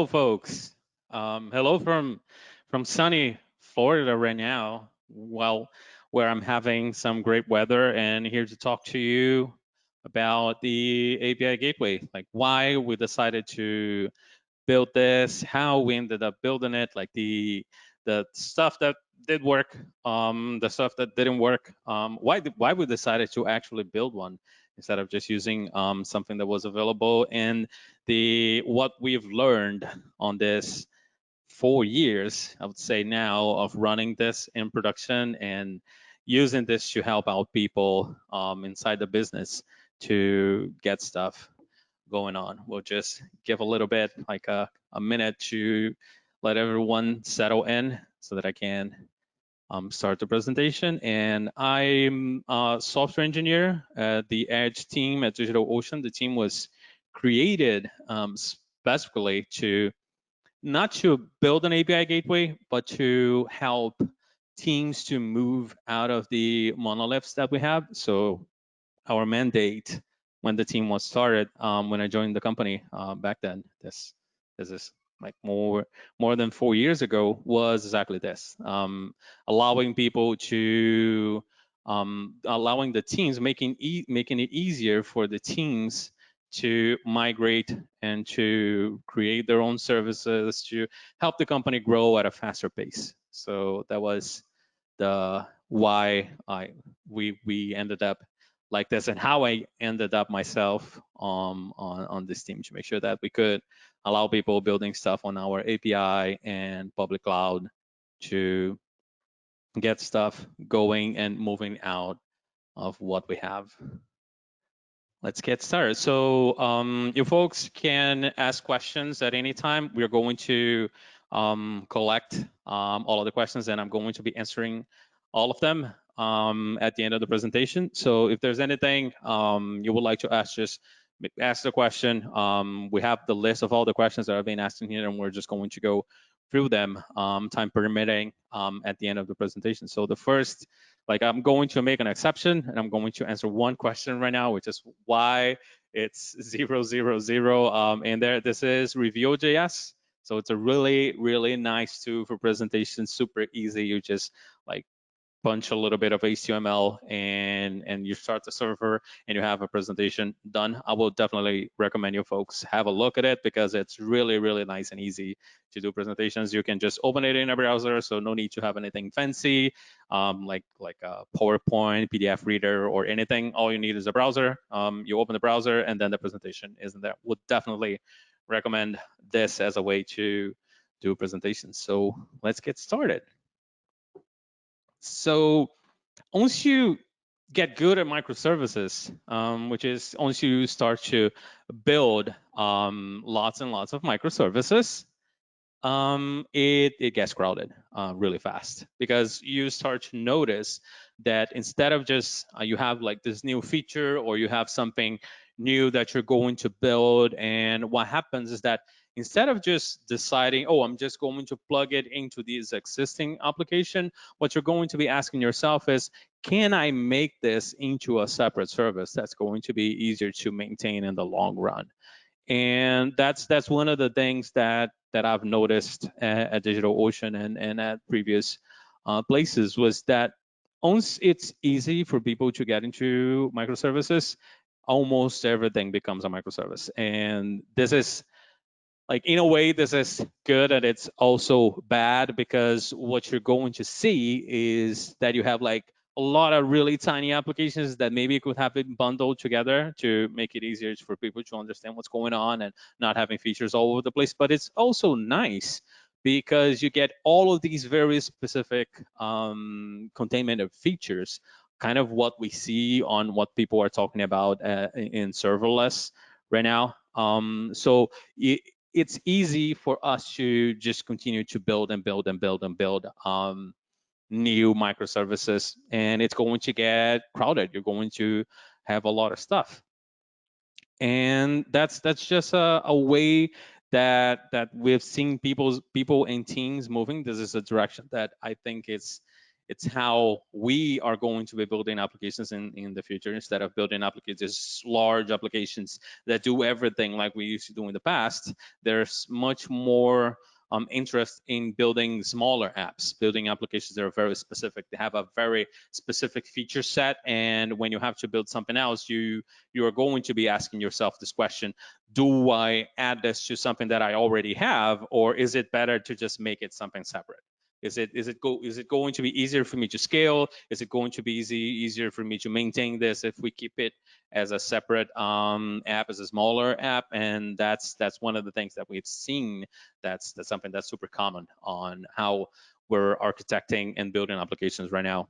folks. Hello from sunny Florida right now. Well, where I'm having some great weather, and here to talk to you about the API gateway, like why we decided to build this, how we ended up building it, like the stuff that did work, the stuff that didn't work, why we decided to actually build one instead of just using something that was available, and the what we've learned on this 4 years, I would say now, of running this in production and using this to help out people inside the business to get stuff going on. We'll just give a little bit, like a minute to let everyone settle in so that I can start the presentation. And I'm a software engineer at the Edge team at DigitalOcean. The team was created specifically to not to build an API gateway, but to help teams to move out of the monoliths that we have. So our mandate when the team was started, when I joined the company back then, this is like more than 4 years ago, was exactly this, allowing people to allowing the teams, making it easier for the teams to migrate and to create their own services to help the company grow at a faster pace. So that was the why we ended up like this, and how I ended up myself on this team, to make sure that we could allow people building stuff on our API and public cloud to get stuff going and moving out of what we have. Let's get started. So you folks can ask questions at any time. We're going to collect all of the questions, and I'm going to be answering all of them at the end of the presentation. So if there's anything you would like to ask, just ask the question. We have the list of all the questions that have been asked in here, and we're just going to go through them, time permitting, at the end of the presentation. So the first, like, I'm going to make an exception, and I'm going to answer one question right now, which is why it's 000. And there, this is Review.js. So it's a really nice tool for presentations, super easy. You just like punch a little bit of HTML and you start the server and you have a presentation done. I will definitely recommend you folks have a look at it because it's really nice and easy to do presentations. You can just open it in a browser, so no need to have anything fancy like a PowerPoint, PDF reader, or anything. All you need is a browser. You open the browser and then the presentation is in there. Would definitely recommend this as a way to do presentations. So let's get started. So once you get good at microservices, which is once you start to build lots and lots of microservices, it gets crowded really fast, because you start to notice that instead of just you have like this new feature, or you have something new that you're going to build, and what happens is that instead of just deciding, oh, I'm just going to plug it into this existing application, what you're going to be asking yourself is, can I make this into a separate service that's going to be easier to maintain in the long run? And that's one of the things that I've noticed at DigitalOcean and at previous places, was that once it's easy for people to get into microservices, almost everything becomes a microservice. And this is, like, in a way, this is good, and it's also bad, because what you're going to see is that you have like a lot of really tiny applications that maybe could have been bundled together to make it easier for people to understand what's going on and not having features all over the place. But it's also nice because you get all of these very specific containment of features, kind of what we see on what people are talking about in serverless right now. So it's easy for us to just continue to build and build and build and build new microservices, and it's going to get crowded. You're going to have a lot of stuff, and that's just a way that we've seen people and teams moving. This is a direction that I think it's It's how we are going to be building applications in the future, instead of building applications, large applications that do everything like we used to do in the past. There's much more interest in building smaller apps, building applications that are very specific. They have a very specific feature set, and when you have to build something else, you are going to be asking yourself this question: do I add this to something that I already have, or is it better to just make it something separate? Is it going to be easier for me to scale? Is it going to be easier for me to maintain this if we keep it as a separate app, as a smaller app? And that's one of the things that we've seen. That's something that's super common on how we're architecting and building applications right now.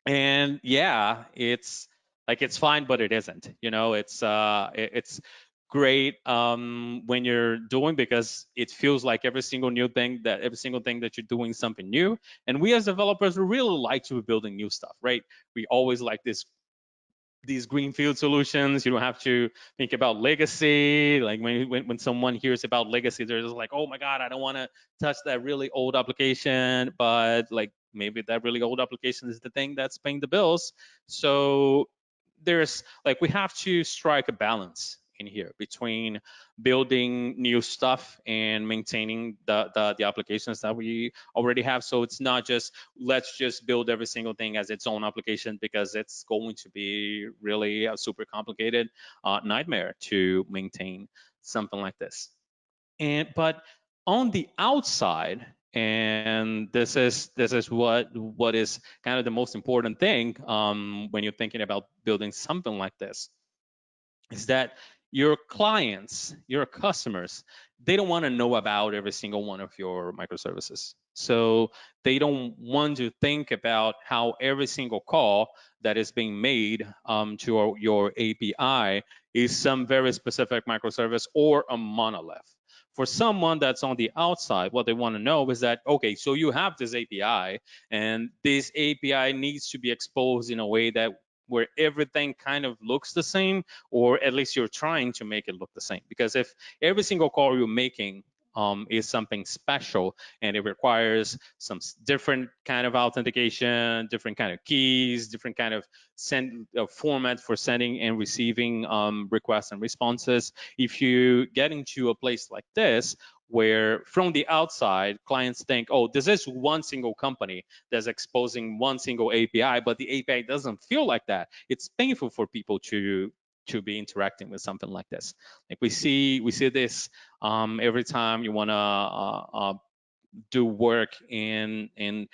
And yeah, it's like, it's fine, but it isn't. It's great when you're doing, because it feels like every single thing that you're doing something new. And we as developers, we really like to be building new stuff, right? We always like these greenfield solutions. You don't have to think about legacy. Like when someone hears about legacy, they're just like, oh my God, I don't want to touch that really old application. But like, maybe that really old application is the thing that's paying the bills. So there's like, we have to strike a balance in here between building new stuff and maintaining the applications that we already have. So it's not just, let's just build every single thing as its own application, because it's going to be really a super complicated nightmare to maintain something like this. But on the outside, and this is what is kind of the most important thing when you're thinking about building something like this, is that your clients, your customers, they don't want to know about every single one of your microservices. So they don't want to think about how every single call that is being made to your API is some very specific microservice or a monolith. For someone that's on the outside, what they want to know is that, okay, so you have this API, and this API needs to be exposed in a way that where everything kind of looks the same, or at least you're trying to make it look the same. Because if every single call you're making is something special, and it requires some different kind of authentication, different kind of keys, different kind of format for sending and receiving requests and responses. If you get into a place like this, where from the outside clients think, oh, this is one single company that's exposing one single API, but the API doesn't feel like that. It's painful for people to be interacting with something like this. Like we see this every time you want to do work in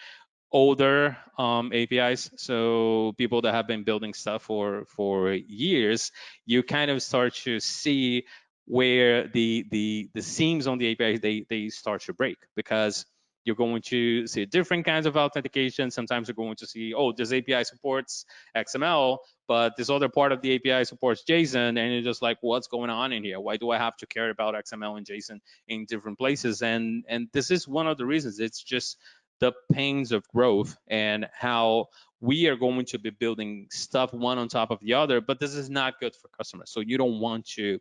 older APIs. So people that have been building stuff for years, you kind of start to see where the seams on the API they start to break, because you're going to see different kinds of authentication. Sometimes you're going to see, oh, this API supports XML, but this other part of the API supports JSON, and you're just like, what's going on in here? Why do I have to care about XML and JSON in different places? And this is one of the reasons. It's just the pains of growth and how we are going to be building stuff one on top of the other, but this is not good for customers. So you don't want to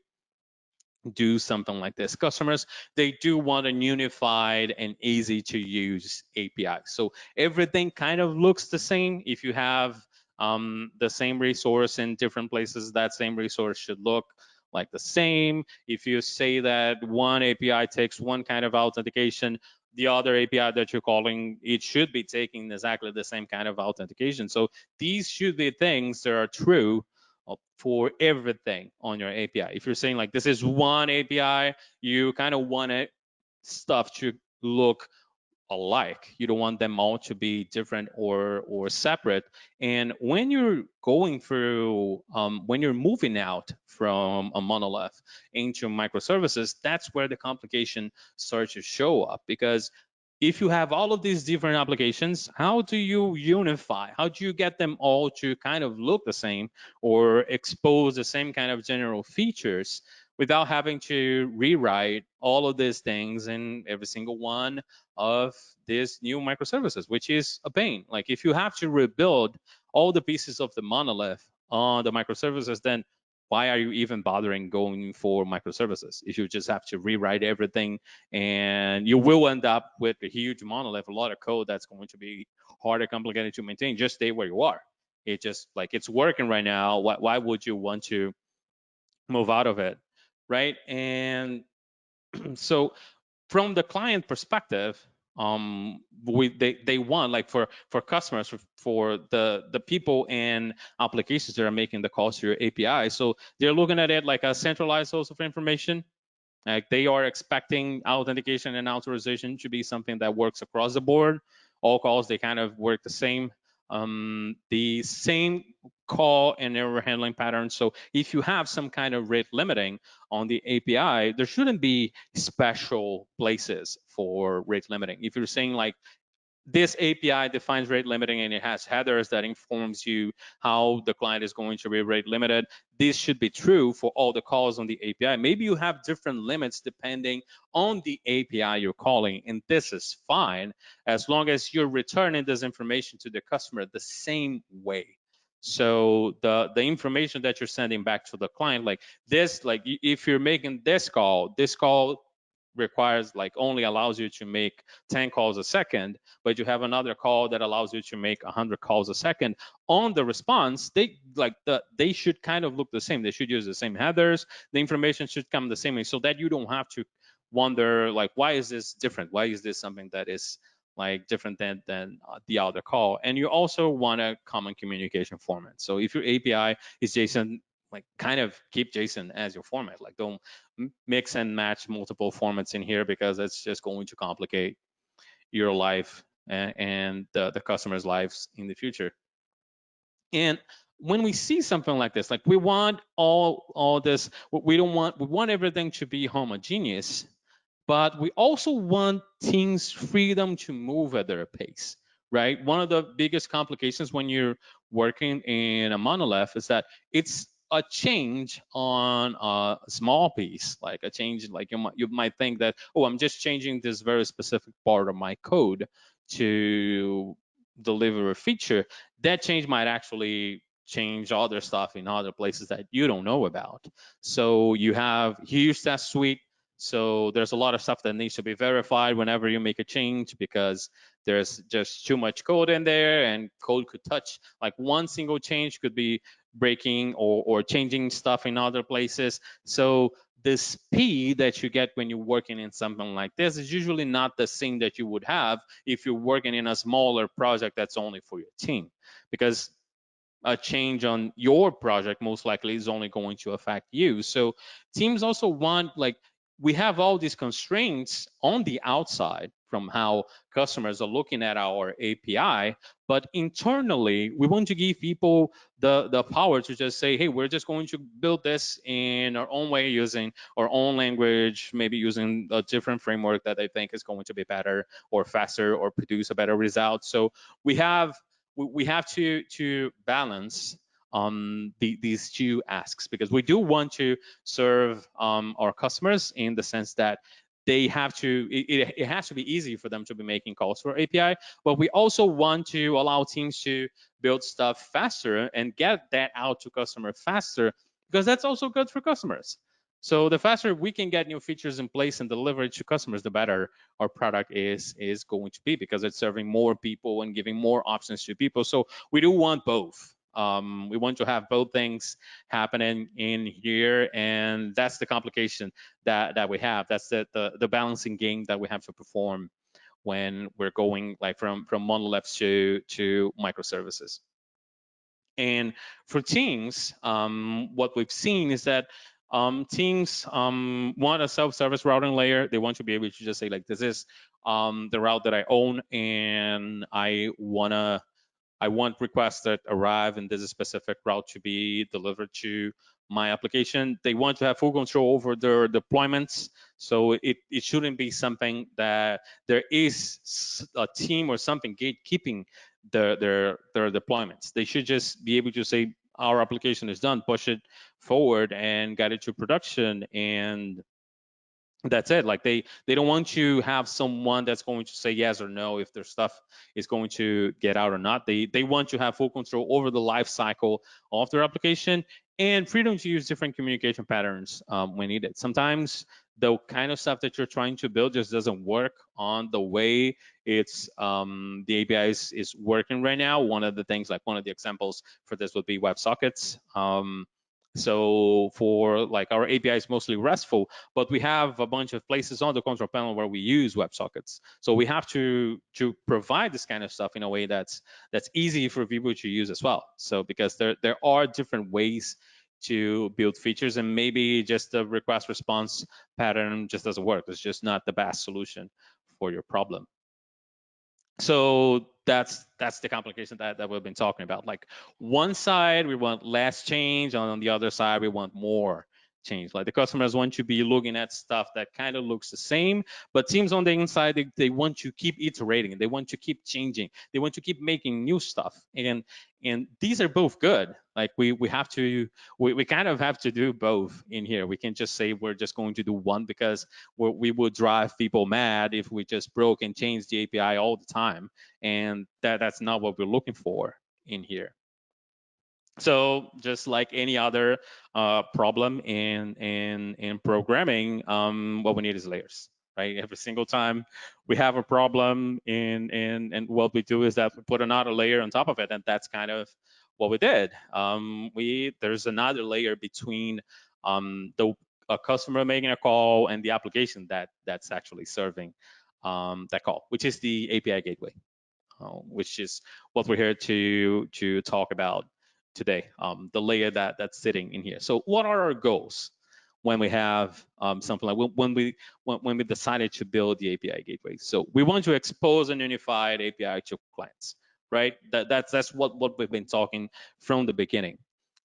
do something like this. Customers, they do want a unified and easy to use API. So everything kind of looks the same. If you have the same resource in different places, that same resource should look like the same. If you say that one API takes one kind of authentication, the other API that you're calling, it should be taking exactly the same kind of authentication. So these should be things that are true for everything on your API. If you're saying like, this is one API, you kind of want it stuff to look alike. You don't want them all to be different or separate. And when you're going through, when you're moving out from a monolith into microservices, that's where the complication starts to show up. Because if you have all of these different applications, how do you unify? How do you get them all to kind of look the same or expose the same kind of general features without having to rewrite all of these things in every single one of these new microservices, which is a pain. Like if you have to rebuild all the pieces of the monolith on the microservices, then why are you even bothering going for microservices if you just have to rewrite everything, and you will end up with a huge monolith, a lot of code that's going to be hard or complicated to maintain. Just stay where you are. It just like it's working right now. Why would you want to move out of it, right? And so from the client perspective, they want like for customers for the people and applications that are making the calls to your API. So they're looking at it like a centralized source of information. Like they are expecting authentication and authorization to be something that works across the board. All calls, they kind of work the same call and error handling patterns. So if you have some kind of rate limiting on the API, there shouldn't be special places for rate limiting. If you're saying like this API defines rate limiting and it has headers that informs you how the client is going to be rate limited. This should be true for all the calls on the API. Maybe you have different limits depending on the API you're calling, and this is fine as long as you're returning this information to the customer the same way. So the information that you're sending back to the client, like this, like if you're making this call requires like only allows you to make 10 calls a second, but you have another call that allows you to make 100 calls a second. On the response, they should kind of look the same. They should use the same headers. The information should come the same way, so that you don't have to wonder like, why is this different? Why is this something that is like different than the other call? And you also want a common communication format. So if your API is JSON, like kind of keep JSON as your format. Like don't mix and match multiple formats in here, because it's just going to complicate your life and the customer's lives in the future. And when we see something like this, like we want all this, we want everything to be homogeneous, but we also want teams freedom to move at their pace, right? One of the biggest complications when you're working in a monolith is that it's a change on a small piece, like a change, like you might think that, oh, I'm just changing this very specific part of my code to deliver a feature. That change might actually change other stuff in other places that you don't know about. So you have huge test suite. So there's a lot of stuff that needs to be verified whenever you make a change, because there's just too much code in there, and code could touch, like one single change could be breaking or changing stuff in other places. So the speed that you get when you're working in something like this is usually not the same that you would have if you're working in a smaller project that's only for your team, because a change on your project most likely is only going to affect you. So teams also want, like, we have all these constraints on the outside from how customers are looking at our API, but internally we want to give people the power to just say, hey, we're just going to build this in our own way, using our own language, maybe using a different framework that I think is going to be better or faster or produce a better result. So we have to balance these two asks, because we do want to serve our customers in the sense that they have to, it has to be easy for them to be making calls for API, but we also want to allow teams to build stuff faster and get that out to customer faster, because that's also good for customers. So the faster we can get new features in place and deliver it to customers, the better our product is going to be, because it's serving more people and giving more options to people. So we do want both. We want to have both things happening in here, and that's the complication that we have. That's the balancing game that we have to perform when we're going like from monoliths to microservices. And for teams, what we've seen is that teams want a self-service routing layer. They want to be able to just say, like, this is the route that I own, and I want requests that arrive in this specific route to be delivered to my application. They want to have full control over their deployments. So it shouldn't be something that there is a team or something gatekeeping their deployments. They should just be able to say, our application is done, push it forward and get it to production, and that's it. Like they don't want to have someone that's going to say yes or no if their stuff is going to get out or not. They want to have full control over the life cycle of their application, and freedom to use different communication patterns when needed. Sometimes the kind of stuff that you're trying to build just doesn't work on the way it's the API is working right now. One of the things, like one of the examples for this would be WebSockets. So for like our API is mostly RESTful, but we have a bunch of places on the control panel where we use WebSockets. So we have to provide this kind of stuff in a way that's easy for people to use as well. So because there are different ways to build features, and maybe just the request response pattern just doesn't work. It's just not the best solution for your problem. So that's the complication that we've been talking about. Like one side we want less change, on the other side we want more change. Like the customers want to be looking at stuff that kind of looks the same, but teams on the inside, they want to keep iterating, they want to keep changing, they want to keep making new stuff. And these are both good. Like we have to, we kind of have to do both in here. We can't just say we're just going to do one, because we would drive people mad if we just broke and changed the API all the time. And that's not what we're looking for in here. So just like any other problem in programming, what we need is layers, right? Every single time we have a problem and what we do is that we put another layer on top of it, and that's kind of what we did. There's another layer between the a customer making a call and the application that's actually serving that call, which is the API gateway, which is what we're here to talk about today, the layer that's sitting in here. So what are our goals when we have something like when we decided to build the API gateway? So we want to expose a unified API to clients, right? That's what we've been talking from the beginning.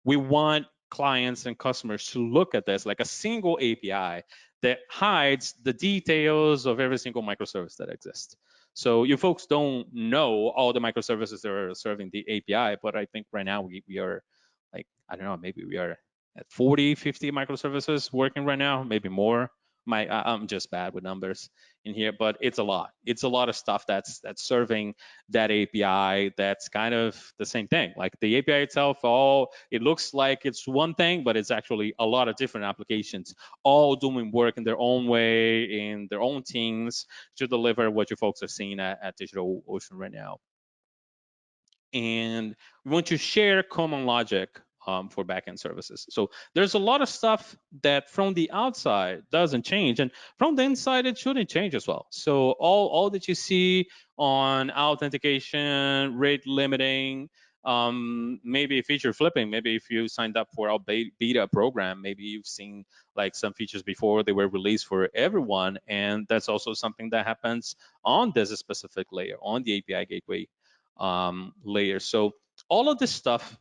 We want clients and customers to look at this like a single API that hides the details of every single microservice that exists. So you folks don't know all the microservices that are serving the API, but I think right now we are like, I don't know, maybe we are at 40, 50 microservices working right now, maybe more. I'm just bad with numbers in here, but it's a lot. It's a lot of stuff that's serving that API. That's kind of the same thing. Like the API itself, it looks like it's one thing, but it's actually a lot of different applications, all doing work in their own way, in their own teams, to deliver what you folks are seeing at DigitalOcean right now. And we want to share common logic for backend services. So there's a lot of stuff that from the outside doesn't change, and from the inside it shouldn't change as well. So all that you see on authentication, rate limiting, maybe feature flipping, maybe if you signed up for our beta program, maybe you've seen like some features before they were released for everyone, and that's also something that happens on this specific layer, on the API gateway layer. So all of this stuff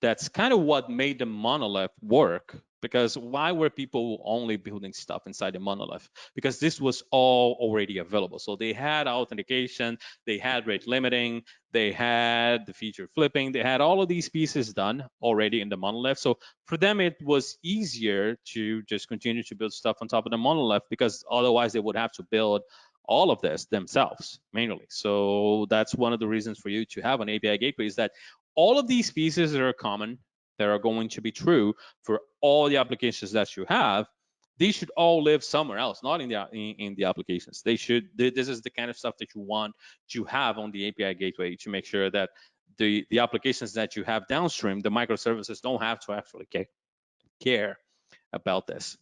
that's kind of what made the monolith work. Because why were people only building stuff inside the monolith? Because this was all already available. So they had authentication, they had rate limiting, they had the feature flipping, they had all of these pieces done already in the monolith. So for them, it was easier to just continue to build stuff on top of the monolith, because otherwise they would have to build all of this themselves manually. So that's one of the reasons for you to have an API gateway, is that all of these pieces that are common, that are going to be true for all the applications that you have, these should all live somewhere else, not in the applications. This is the kind of stuff that you want to have on the API gateway, to make sure that the applications that you have downstream, the microservices, don't have to actually care about this.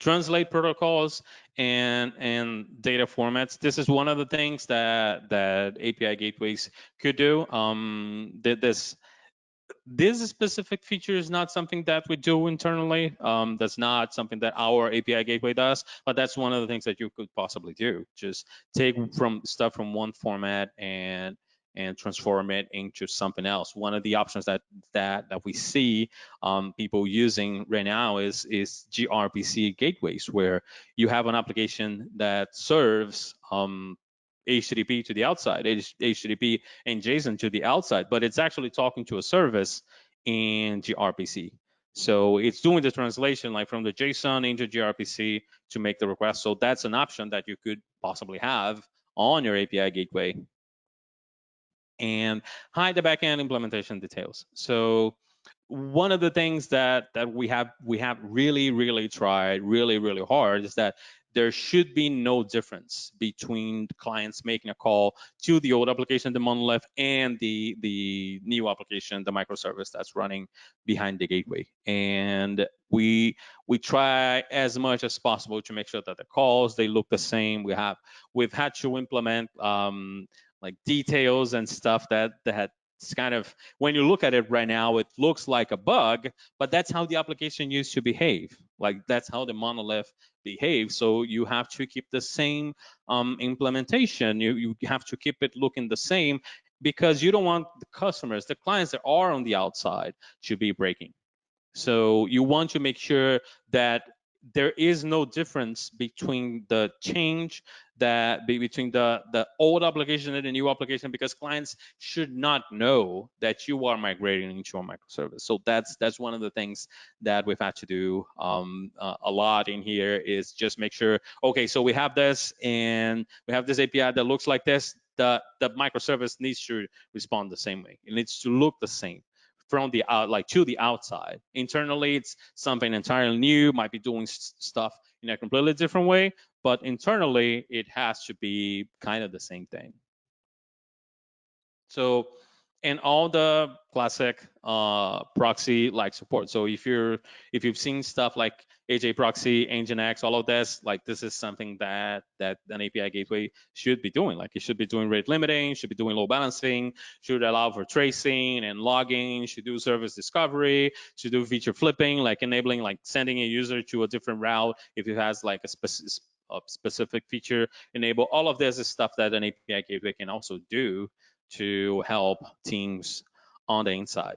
Translate protocols and data formats. This is one of the things that API gateways could do. This specific feature is not something that we do internally. That's not something that our API gateway does, but that's one of the things that you could possibly do. Just take from stuff from one format and transform it into something else. One of the options that we see people using right now is gRPC gateways, where you have an application that serves HTTP to the outside, HTTP and JSON to the outside, but it's actually talking to a service in gRPC. So it's doing the translation like from the JSON into gRPC to make the request. So that's an option that you could possibly have on your API gateway. And hide the backend implementation details. So one of the things that we have really tried really hard is that there should be no difference between clients making a call to the old application, the monolith, and the new application, the microservice that's running behind the gateway. And we try as much as possible to make sure that the calls, they look the same. We've had to implement like details and stuff that it's kind of, when you look at it right now, it looks like a bug, but that's how the application used to behave. Like that's how the monolith behaves. So you have to keep the same implementation. You have to keep it looking the same, because you don't want the customers, the clients that are on the outside, to be breaking. So you want to make sure that there is no difference between the change between the old application and the new application, because clients should not know that you are migrating into a microservice. So that's one of the things that we've had to do a lot in here, is just make sure, okay, so we have this and we have this API that looks like this. The microservice needs to respond the same way. It needs to look the same from the out, like to the outside. Internally, it's something entirely new, might be doing stuff in a completely different way, but internally, it has to be kind of the same thing. So, and all the classic proxy like support. So if you've seen stuff like AJ proxy, Nginx, all of this, like this is something that an API gateway should be doing. Like it should be doing rate limiting, should be doing load balancing, should allow for tracing and logging, should do service discovery, should do feature flipping, like enabling, like sending a user to a different route if it has like a specific feature enable. All of this is stuff that an API gateway can also do to help teams on the inside.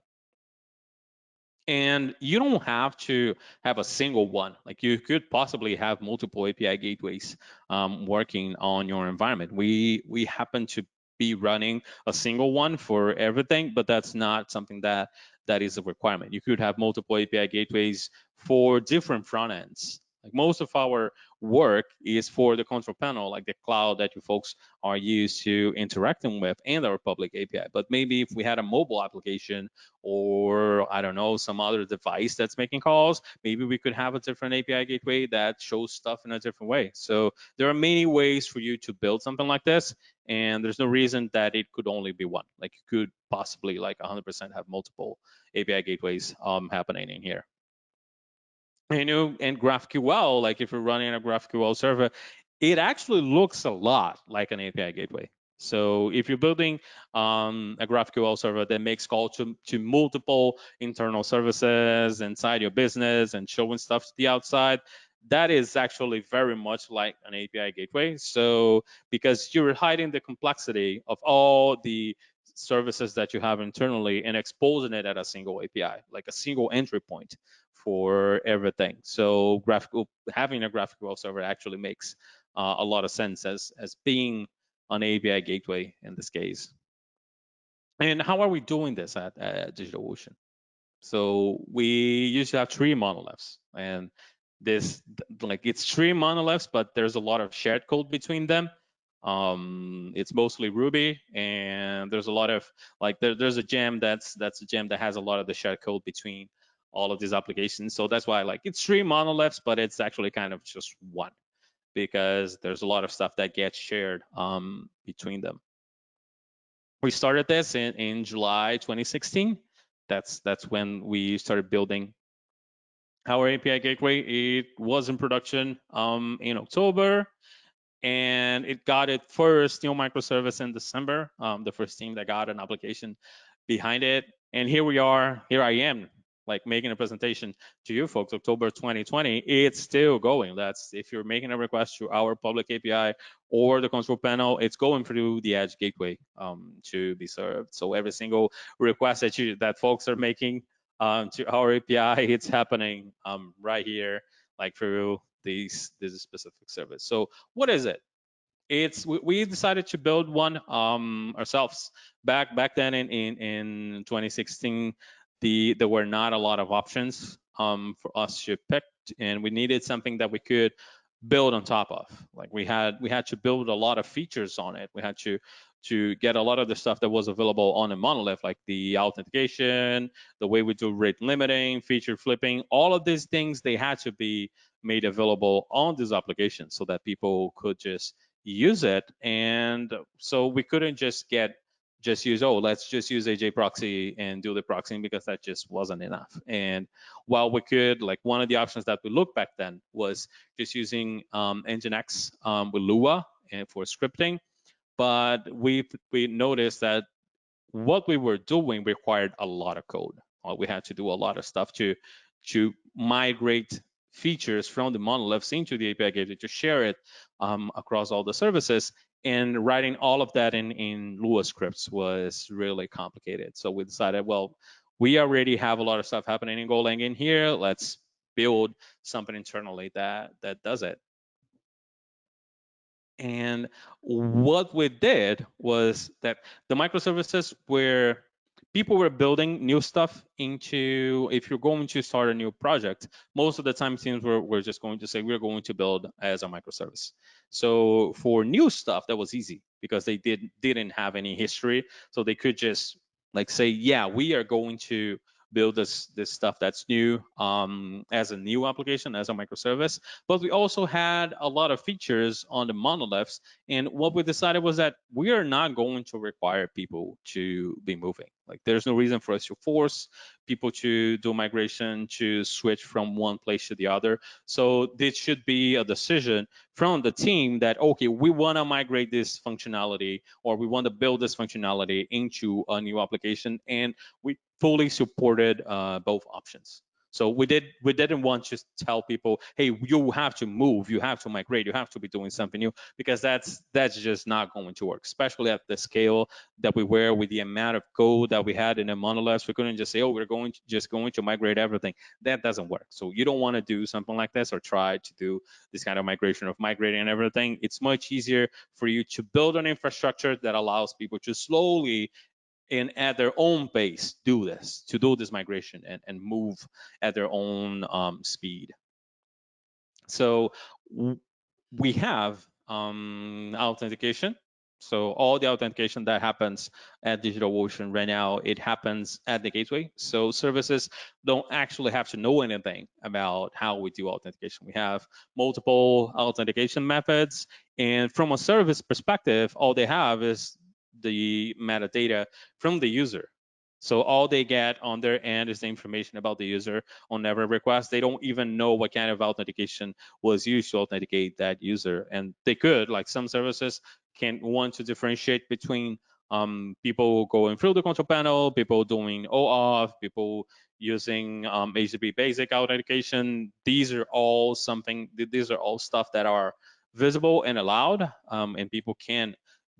And you don't have to have a single one. Like you could possibly have multiple API gateways working on your environment. We happen to be running a single one for everything, but that's not something that is a requirement. You could have multiple API gateways for different front ends. Like most of our work is for the control panel, like the cloud that you folks are used to interacting with, and our public API. But maybe if we had a mobile application, or I don't know, some other device that's making calls, maybe we could have a different API gateway that shows stuff in a different way. So there are many ways for you to build something like this, and there's no reason that it could only be one. Like you could possibly like 100% have multiple API gateways happening in here. And GraphQL, like if you're running a GraphQL server, it actually looks a lot like an API gateway. So if you're building a GraphQL server that makes call to multiple internal services inside your business and showing stuff to the outside, that is actually very much like an API gateway. So because you're hiding the complexity of all the services that you have internally and exposing it at a single API, like a single entry point for everything. So having a GraphQL server actually makes a lot of sense as being an API gateway in this case. And how are we doing this at DigitalOcean? So we used to have 3 monoliths, and this, like, it's 3 monoliths, but there's a lot of shared code between them. It's mostly Ruby, and there's a lot of like there's a gem that's a gem that has a lot of the shared code between all of these applications. So that's why, like, it's 3 monoliths, but it's actually kind of just one, because there's a lot of stuff that gets shared between them. We started this in July 2016. That's when we started building our API gateway. It was in production in October, and it got its first new microservice in December. The first team that got an application behind it, and here we are. Here I am, like making a presentation to you folks. October 2020, it's still going. That's if you're making a request to our public API or the control panel, it's going through the Edge gateway to be served. So every single request that folks are making to our API, it's happening right here, like through this specific service. So what is it? We decided to build one ourselves. Back then in 2016, there were not a lot of options for us to pick, and we needed something that we could build on top of. Like we had to build a lot of features on it. We had to to get a lot of the stuff that was available on a monolith, like the authentication, the way we do rate limiting, feature flipping, all of these things, they had to be made available on this application so that people could just use it. And so we couldn't just use, oh, let's just use AJ proxy and do the proxying, because that just wasn't enough. And while we could, like, one of the options that we looked back then was just using Nginx with Lua and for scripting, but we noticed that what we were doing required a lot of code. We had to do a lot of stuff to migrate features from the monoliths into the API gateway to share it across all the services. And writing all of that in Lua scripts was really complicated. So we decided, well, we already have a lot of stuff happening in Golang in here. Let's build something internally that does it. And what we did was that the microservices where people were building new stuff into, if you're going to start a new project, most of the time teams were just going to say, we're going to build as a microservice. So for new stuff, that was easy because they didn't have any history. So they could just like say, yeah, we are going to build this stuff that's new as a new application, as a microservice. But we also had a lot of features on the monoliths. And what we decided was that we are not going to require people to be moving. Like, there's no reason for us to force people to do migration, to switch from one place to the other. So this should be a decision from the team that, okay, we want to migrate this functionality, or we want to build this functionality into a new application. And we fully supported both options. So we didn't want to tell people, hey, you have to move, you have to migrate, you have to be doing something new, because that's just not going to work, especially at the scale that we were with the amount of code that we had in a monolith. We couldn't just say, oh, we're going to migrate everything. That doesn't work. So you don't want to do something like this or try to do this kind of migration of migrating everything. It's much easier for you to build an infrastructure that allows people to slowly and at their own pace do this migration and move at their own speed. So we have authentication. So all the authentication that happens at DigitalOcean right now, it happens at the gateway. So services don't actually have to know anything about how we do authentication. We have multiple authentication methods. And from a service perspective, all they have is the metadata from the user. So all they get on their end is the information about the user on every request. They don't even know what kind of authentication was used to authenticate that user. And they could, like some services, can want to differentiate between people going through the control panel, people doing OAuth, people using HTTP basic authentication. These are all stuff that are visible and allowed, and people can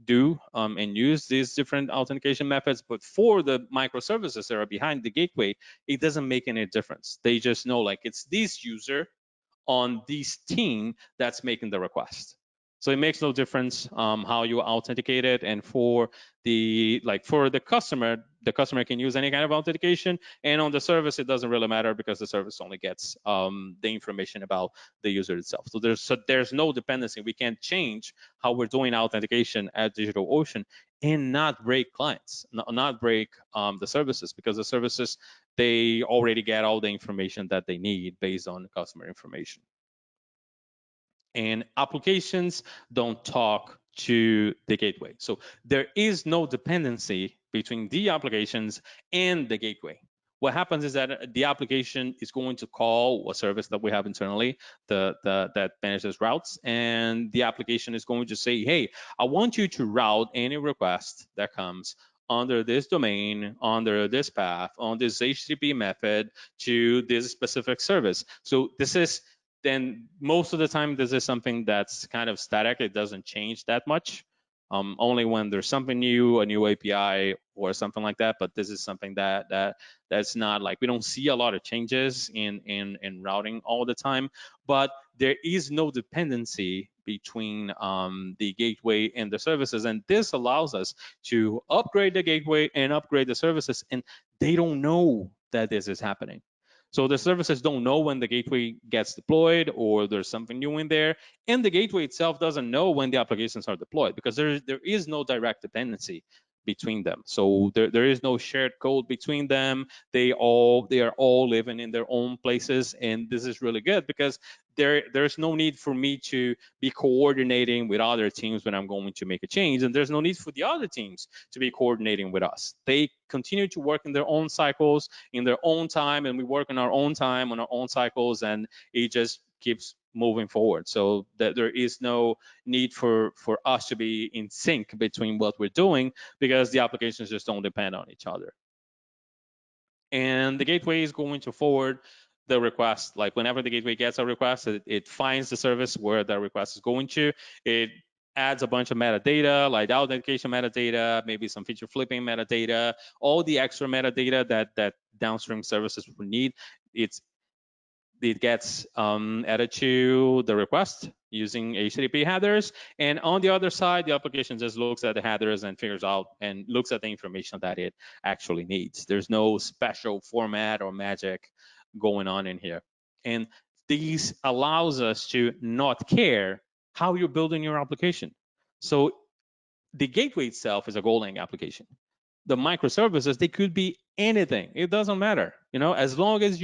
do and use these different authentication methods. But for the microservices that are behind the gateway, it doesn't make any difference. They just know, like, it's this user on this team that's making the request. So it makes no difference how you authenticate it. And for the customer can use any kind of authentication. And on the service, it doesn't really matter because the service only gets the information about the user itself. So there's no dependency. We can't change how we're doing authentication at DigitalOcean and not break clients, not break the services, because the services, they already get all the information that they need based on customer information. And applications don't talk to the gateway. So there is no dependency between the applications and the gateway. What happens is that the application is going to call a service that we have internally that manages routes, and the application is going to say, hey, I want you to route any request that comes under this domain, under this path, on this HTTP method to this specific service. So then most of the time, this is something that's kind of static. It doesn't change that much. Only when there's something new, a new API or something like that. But this is something that's not, like, we don't see a lot of changes in routing all the time. But there is no dependency between the gateway and the services, and this allows us to upgrade the gateway and upgrade the services, and they don't know that this is happening. So the services don't know when the gateway gets deployed or there's something new in there. And the gateway itself doesn't know when the applications are deployed because there is no direct dependency between them. So there is no shared code between them. They are all living in their own places. And this is really good because there's no need for me to be coordinating with other teams when I'm going to make a change. And there's no need for the other teams to be coordinating with us. They continue to work in their own cycles, in their own time, and we work in our own time, on our own cycles, and it just keeps moving forward. So that there is no need for us to be in sync between what we're doing because the applications just don't depend on each other. And the gateway is going to forward the request. Like whenever the gateway gets a request, it finds the service where the request is going to. It adds a bunch of metadata, like authentication metadata, maybe some feature flipping metadata, all the extra metadata that downstream services would need. It gets added to the request using HTTP headers. And on the other side, the application just looks at the headers and figures out and looks at the information that it actually needs. There's no special format or magic going on in here. And this allows us to not care how you're building your application. So the gateway itself is a Golang application. The microservices, they could be anything. It doesn't matter, as long as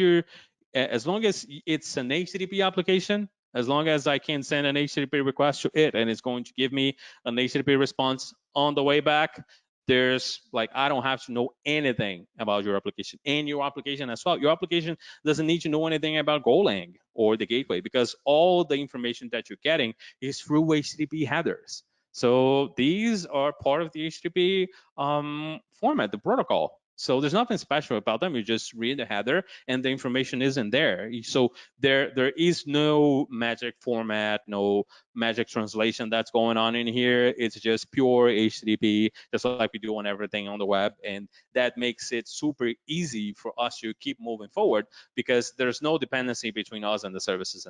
it's an HTTP application, as long as I can send an HTTP request to it and it's going to give me an HTTP response on the way back, I don't have to know anything about your application and your application as well. Your application doesn't need to know anything about Golang or the gateway because all the information that you're getting is through HTTP headers. So these are part of the HTTP format, the protocol. So there's nothing special about them. You just read the header and the information isn't there. So there is no magic format, no magic translation that's going on in here. It's just pure HTTP, just like we do on everything on the web. And that makes it super easy for us to keep moving forward because there's no dependency between us and the services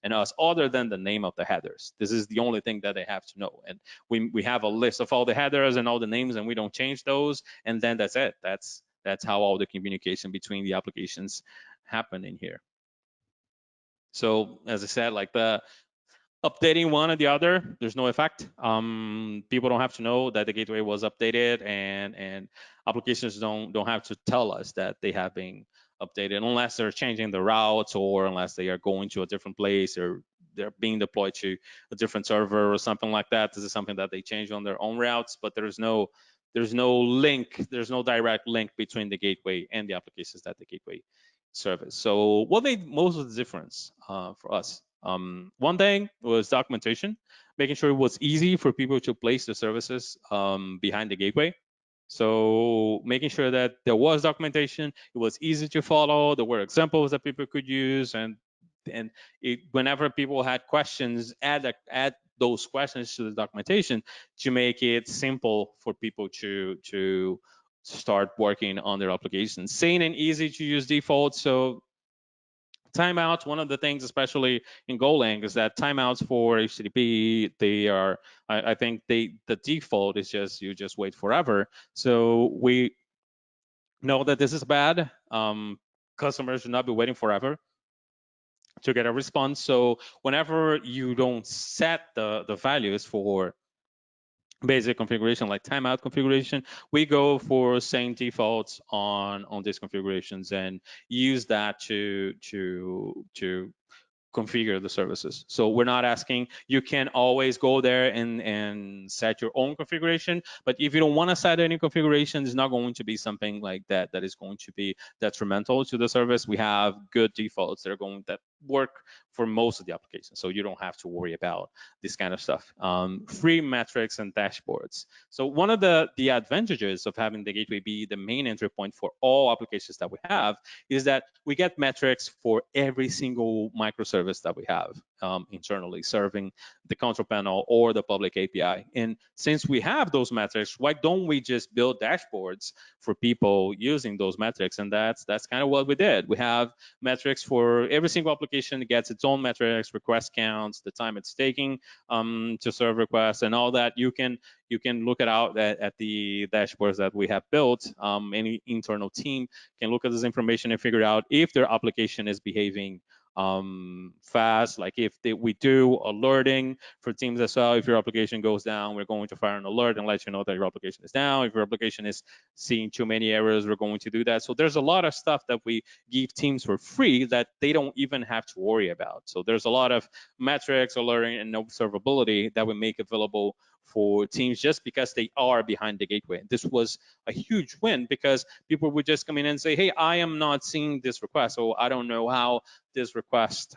and us other than the name of the headers. This is the only thing that they have to know. And we have a list of all the headers and all the names and we don't change those. And then that's it. That's how all the communication between the applications happen in here. So as I said, like the updating one or the other, there's no effect. People don't have to know that the gateway was updated, and applications don't have to tell us that they have been updated unless they're changing the routes or unless they are going to a different place or they're being deployed to a different server or something like that. This is something that they change on their own routes, but there's no link, there's no direct link between the gateway and the applications that the gateway service. So what made most of the difference for us? One thing was documentation, making sure it was easy for people to place the services behind the gateway. So making sure that there was documentation, it was easy to follow, there were examples that people could use, and whenever people had questions, add those questions to the documentation to make it simple for people to start working on their applications. Sane and easy to use default. So timeouts, one of the things, especially in Golang, is that timeouts for HTTP, they are, I think the default is you just wait forever. So we know that this is bad. Customers should not be waiting forever to get a response. So whenever you don't set the values for basic configuration like timeout configuration, we go for same defaults on these configurations and use that to configure the services. So we're not asking, you can always go there and set your own configuration, but if you don't want to set any configuration, it's not going to be something like that is going to be detrimental to the service. We have good defaults that work for most of the applications, so you don't have to worry about this kind of stuff. Free metrics and dashboards. So one of the advantages of having the gateway be the main entry point for all applications that we have is that we get metrics for every single microservice that we have internally serving the control panel or the public API. And since we have those metrics, why don't we just build dashboards for people using those metrics? And that's kind of what we did. We have metrics for every single application application gets its own metrics, request counts, the time it's taking to serve requests, and all that. You can look it out at the dashboards that we have built. Any internal team can look at this information and figure out if their application is behaving fast. Like if we do alerting for teams as well. If your application goes down, we're going to fire an alert and let you know that your application is down. If your application is seeing too many errors, we're going to do that. So there's a lot of stuff that we give teams for free that they don't even have to worry about. So there's a lot of metrics, alerting, and observability that we make available for teams just because they are behind the gateway. This was a huge win because people would just come in and say, hey, I am not seeing this request, so I don't know how this request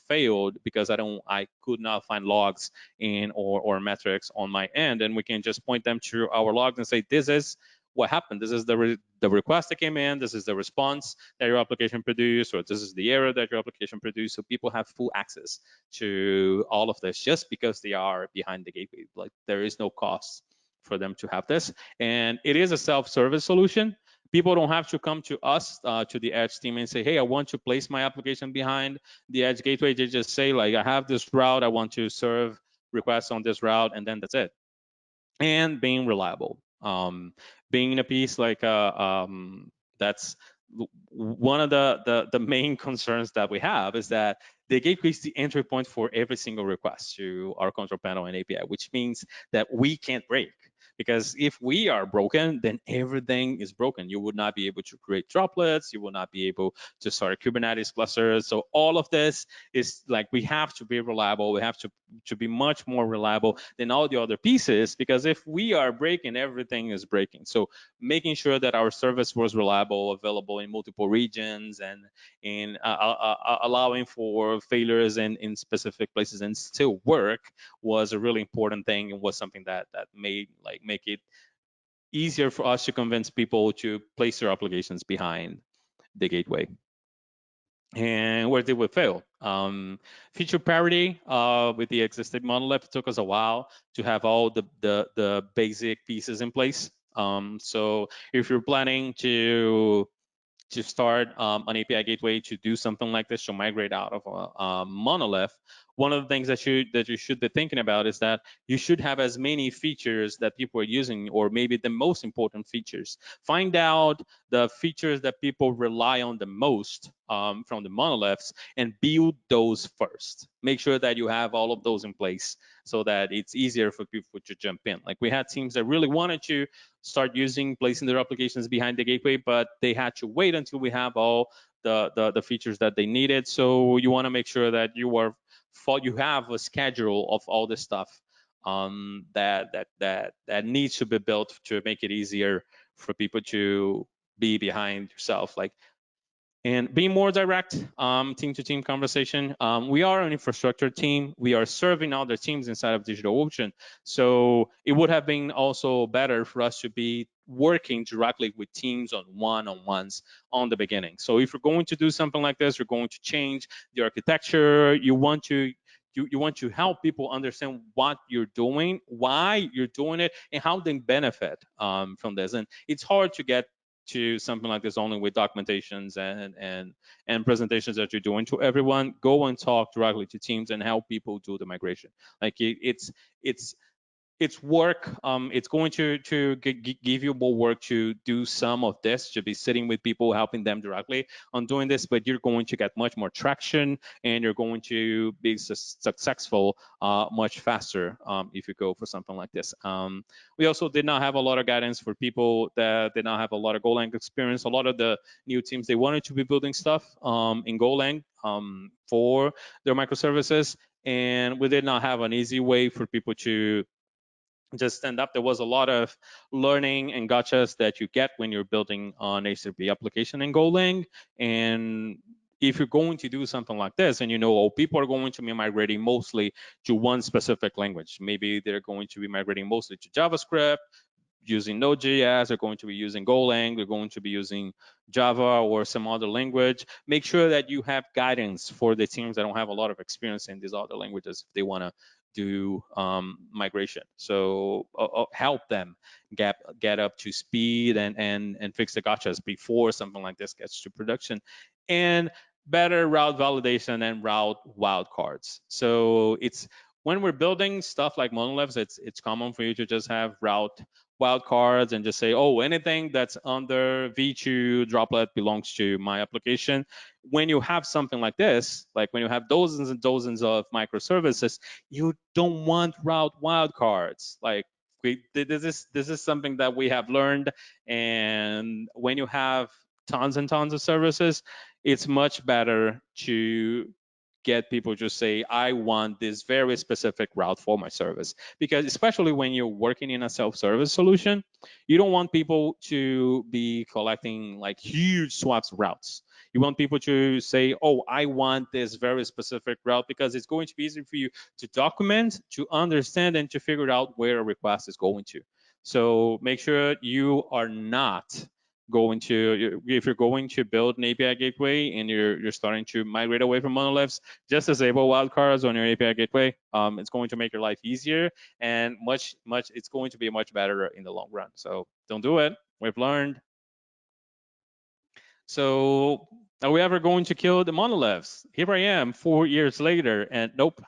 failed because I could not find logs in or metrics on my end. And we can just point them to our logs and say, this is what happened. This is the request that came in. This is the response that your application produced, or this is the error that your application produced. So people have full access to all of this just because they are behind the gateway. Like there is no cost for them to have this. And it is a self-service solution. People don't have to come to us, to the Edge team, and say, hey, I want to place my application behind the Edge gateway. They just say, like, I have this route. I want to serve requests on this route, and then that's it. And being reliable. Being a piece like that's one of the main concerns that we have is that the gateway is the entry point for every single request to our control panel and API, which means that we can't break. Because if we are broken, then everything is broken. You would not be able to create droplets. You will not be able to start Kubernetes clusters. So all of this is like, we have to be reliable. We have to be much more reliable than all the other pieces, because if we are breaking, everything is breaking. So making sure that our service was reliable, available in multiple regions, and in allowing for failures in specific places and still work was a really important thing, and was something that made make it easier for us to convince people to place their applications behind the gateway. And where did we fail? Feature parity with the existing monolith took us a while to have all the basic pieces in place. So if you're planning to start an API gateway to do something like this, to migrate out of a monolith, one of the things that you should be thinking about is that you should have as many features that people are using, or maybe the most important features. Find out the features that people rely on the most from the monoliths and build those first. Make sure that you have all of those in place so that it's easier for people to jump in. Like we had teams that really wanted to start placing their applications behind the gateway, but they had to wait until we have all the features that they needed. So you want to make sure that you have a schedule of all this stuff that needs to be built to make it easier for people to be behind yourself. Like, and be more direct, team-to-team conversation. We are an infrastructure team. We are serving other teams inside of DigitalOcean. So it would have been also better for us to be working directly with teams on one-on-ones on the beginning. So if you're going to do something like this, you're going to change the architecture. You want to help people understand what you're doing, why you're doing it, and how they benefit from this. And it's hard to get to something like this only with documentations and presentations that you're doing to everyone. Go and talk directly to teams and help people do the migration. Like it's work. It's going to give you more work to do some of this, to be sitting with people, helping them directly on doing this, but you're going to get much more traction, and you're going to be successful much faster if you go for something like this. We also did not have a lot of guidance for people that did not have a lot of Golang experience. A lot of the new teams, they wanted to be building stuff in Golang for their microservices, and we did not have an easy way for people to just stand up. There was a lot of learning and gotchas that you get when you're building an HTTP application in Golang. And if you're going to do something like this, and people are going to be migrating mostly to one specific language, maybe they're going to be migrating mostly to JavaScript, using Node.js, they're going to be using Golang, they're going to be using Java or some other language. Make sure that you have guidance for the teams that don't have a lot of experience in these other languages if they want to do migration. So help them get up to speed and fix the gotchas before something like this gets to production. And better route validation and route wildcards. So it's when we're building stuff like monoliths, it's common for you to just have route wildcards and just say, oh, anything that's under v2 droplet belongs to my application. When you have something like this, like when you have dozens and dozens of microservices, you don't want route wildcards. Like this is something that we have learned. And when you have tons and tons of services, it's much better to get people to say, I want this very specific route for my service. Because especially when you're working in a self-service solution, you don't want people to be collecting like huge swaps of routes. You want people to say, oh, I want this very specific route, because it's going to be easy for you to document, to understand, and to figure out where a request is going to. So make sure you are not going to, if you're going to build an API gateway and you're starting to migrate away from monoliths, just disable wildcards on your API gateway. It's going to make your life easier, and it's going to be much better in the long run. So don't do it. We've learned. So are we ever going to kill the monoliths? Here I am 4 years later, and nope.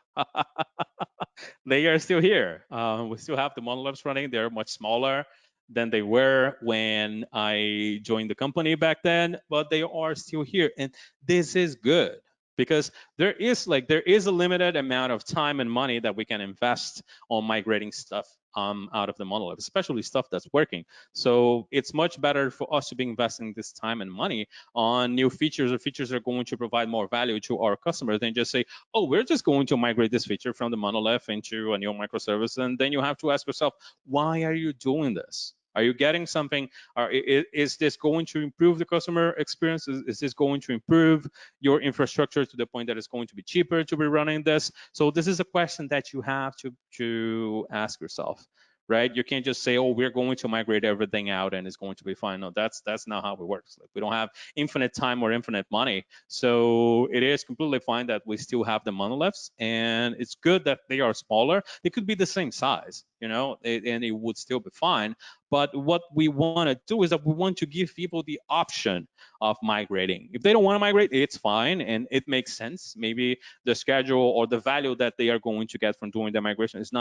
They are still here. We still have the monoliths running. They're much smaller than they were when I joined the company back then, but they are still here. And this is good, because there is a limited amount of time and money that we can invest on migrating stuff out of the monolith, especially stuff that's working. So it's much better for us to be investing this time and money on new features, or features that are going to provide more value to our customers, than just say, oh, we're just going to migrate this feature from the monolith into a new microservice. And then you have to ask yourself, why are you doing this? Are you getting something? Is this going to improve the customer experience? Is this going to improve your infrastructure to the point that it's going to be cheaper to be running this? So this is a question that you have to ask yourself, right? You can't just say, oh, we're going to migrate everything out and it's going to be fine. No, that's not how it works. Like, we don't have infinite time or infinite money. So it is completely fine that we still have the monoliths, and it's good that they are smaller. They could be the same size, and it would still be fine. But what we want to do is that we want to give people the option of migrating. If they don't want to migrate, it's fine, and it makes sense. Maybe the schedule or the value that they are going to get from doing the migration is